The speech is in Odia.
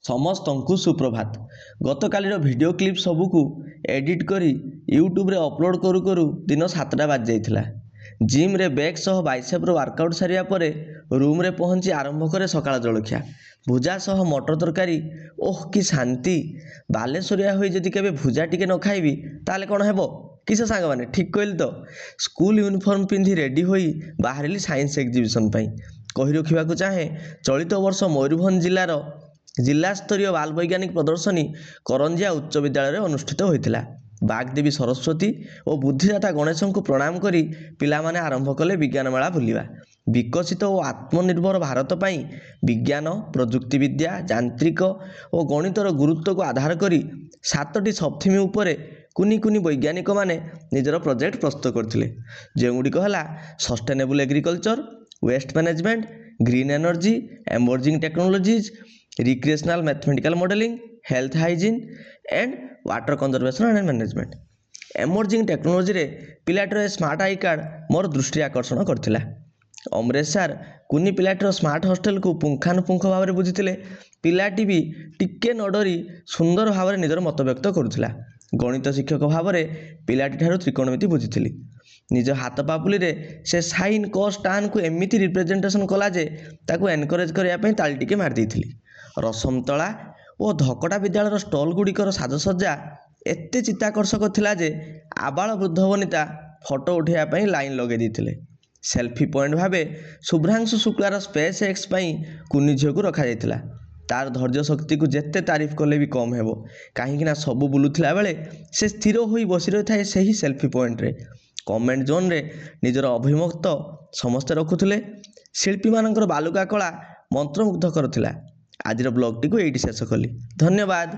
ସମସ୍ତଙ୍କୁ ସୁପ୍ରଭାତ। ଗତକାଲିର ଭିଡ଼ିଓ କ୍ଲିପ୍ ସବୁକୁ ଏଡ଼ିଟ୍ କରି ୟୁଟ୍ୟୁବରେ ଅପଲୋଡ଼ କରୁ କରୁ ଦିନ 7ଟା ବାଜି ଯାଇଥିଲା। ଜିମ୍ରେ ବେକ୍ ସହ ବାଇସେପ୍ର ୱାର୍କଆଉଟ୍ ସାରିବା ପରେ ରୁମ୍ରେ ପହଞ୍ଚି ଆରମ୍ଭ କରେ ସକାଳ ଜଳଖିଆ। ଭୁଜା ସହ ମଟର ତରକାରୀ। ଓଃ କି ଶାନ୍ତି! ବାଲେଶ୍ୱରିଆ ହୋଇ ଯଦି କେବେ ଭୁଜା ଟିକେ ନ ଖାଇବି ତାହେଲେ କ'ଣ ହେବ? କିସ ସାଙ୍ଗମାନେ, ଠିକ୍ କହିଲି ତ? ସ୍କୁଲ ୟୁନିଫର୍ମ ପିନ୍ଧି ରେଡ଼ି ହୋଇ ବାହାରିଲି ସାଇନ୍ସ ଏକ୍ଜିବିସନ୍ ପାଇଁ। କହି ରଖିବାକୁ ଚାହେଁ, ଚଳିତ ବର୍ଷ ମୟୂରଭଞ୍ଜ ଜିଲ୍ଲାର ଜିଲ୍ଲାସ୍ତରୀୟ ବାଲବୈଜ୍ଞାନିକ ପ୍ରଦର୍ଶନୀ କରଞ୍ଜିଆ ଉଚ୍ଚ ବିଦ୍ୟାଳୟରେ ଅନୁଷ୍ଠିତ ହୋଇଥିଲା। ବାଗ୍ଦେବୀ ସରସ୍ୱତୀ ଓ ବୁଦ୍ଧିଦାତା ଗଣେଶଙ୍କୁ ପ୍ରଣାମ କରି ପିଲାମାନେ ଆରମ୍ଭ କଲେ ବିଜ୍ଞାନ ମେଳା ବୁଲିବା। ବିକଶିତ ଓ ଆତ୍ମନିର୍ଭର ଭାରତ ପାଇଁ ବିଜ୍ଞାନ, ପ୍ରଯୁକ୍ତିବିଦ୍ୟା, ଯାନ୍ତ୍ରିକ ଓ ଗଣିତର ଗୁରୁତ୍ୱକୁ ଆଧାର କରି 7ଟି ସବଥିମ୍ ଉପରେ କୁନି କୁନି ବୈଜ୍ଞାନିକମାନେ ନିଜର ପ୍ରୋଜେକ୍ଟ ପ୍ରସ୍ତୁତ କରିଥିଲେ, ଯେଉଁଗୁଡ଼ିକ ହେଲା sustainable agriculture, waste management, green energy, emerging technologies, recreational mathematical modelling, health hygiene and water conservation and management. Emerging ଟେକ୍ନୋଲୋଜିରେ ପିଲାଟିର ସ୍ମାର୍ଟ ଆଇ କାର୍ଡ଼ ମୋର ଦୃଷ୍ଟି ଆକର୍ଷଣ କରିଥିଲା। ଅମରେଶ ସାର୍ କୁନି ପିଲାଟିର ସ୍ମାର୍ଟ ହଷ୍ଟେଲକୁ ପୁଙ୍ଖାନୁପୁଙ୍ଖ ଭାବରେ ବୁଝିଥିଲେ। ପିଲାଟି ବି ଟିକେ ନ ଡରି ସୁନ୍ଦର ଭାବରେ ନିଜର ମତବ୍ୟକ୍ତ କରୁଥିଲା। ଗଣିତ ଶିକ୍ଷକ ଭାବରେ ପିଲାଟିଠାରୁ ତ୍ରିକୋଣମିତି ବୁଝିଥିଲି। ନିଜ ହାତ ପାପୁଲିରେ ସେ ସାଇନ୍ କସ୍ ଟାନ୍କୁ ଏମିତି ରିପ୍ରେଜେଣ୍ଟେସନ୍ କଲା ଯେ ତାକୁ ଏନକରେଜ୍ କରିବା ପାଇଁ ତାଳି ଟିକେ ମାରିଦେଇଥିଲି। ରସମତଳା ଓ ଧକଡ଼ା ବିଦ୍ୟାଳୟର ଷ୍ଟଲ୍ଗୁଡ଼ିକର ସାଜସଜ୍ଜା ଏତେ ଚିତ୍ତାକର୍ଷକ ଥିଲା ଯେ ଆବାଳ ବୃଦ୍ଧ ବନିତା ଫଟୋ ଉଠାଇବା ପାଇଁ ଲାଇନ୍ ଲଗାଇ ଦେଇଥିଲେ। ସେଲ୍ଫି ପଏଣ୍ଟ ଭାବେ ଶୁଭ୍ରାଂଶୁ ଶୁକ୍ଲାର ସ୍ପେସ୍ ଏକ୍ସ ପାଇଁ କୁନି ଝିଅକୁ ରଖାଯାଇଥିଲା। ତାର ଧୈର୍ଯ୍ୟ ଶକ୍ତିକୁ ଯେତେ ତାରିଫ କଲେ ବି କମ୍ ହେବ, କାହିଁକିନା ସବୁ ବୁଲୁଥିଲା ବେଳେ ସେ ସ୍ଥିର ହୋଇ ବସି ରହିଥାଏ ସେହି ସେଲ୍ଫି ପଏଣ୍ଟରେ। କମେଣ୍ଟ ଜୋନ୍ରେ ନିଜର ଅଭିମତ ସମସ୍ତେ ରଖୁଥିଲେ। ଶିଳ୍ପୀମାନଙ୍କର ବାଲୁକା କଳା ମନ୍ତ୍ରମୁଗ୍ଧକର ଥିଲା। ଆଜିର ବ୍ଲଗ୍ଟିକୁ ଏଇଠି ଶେଷ କଲି। ଧନ୍ୟବାଦ।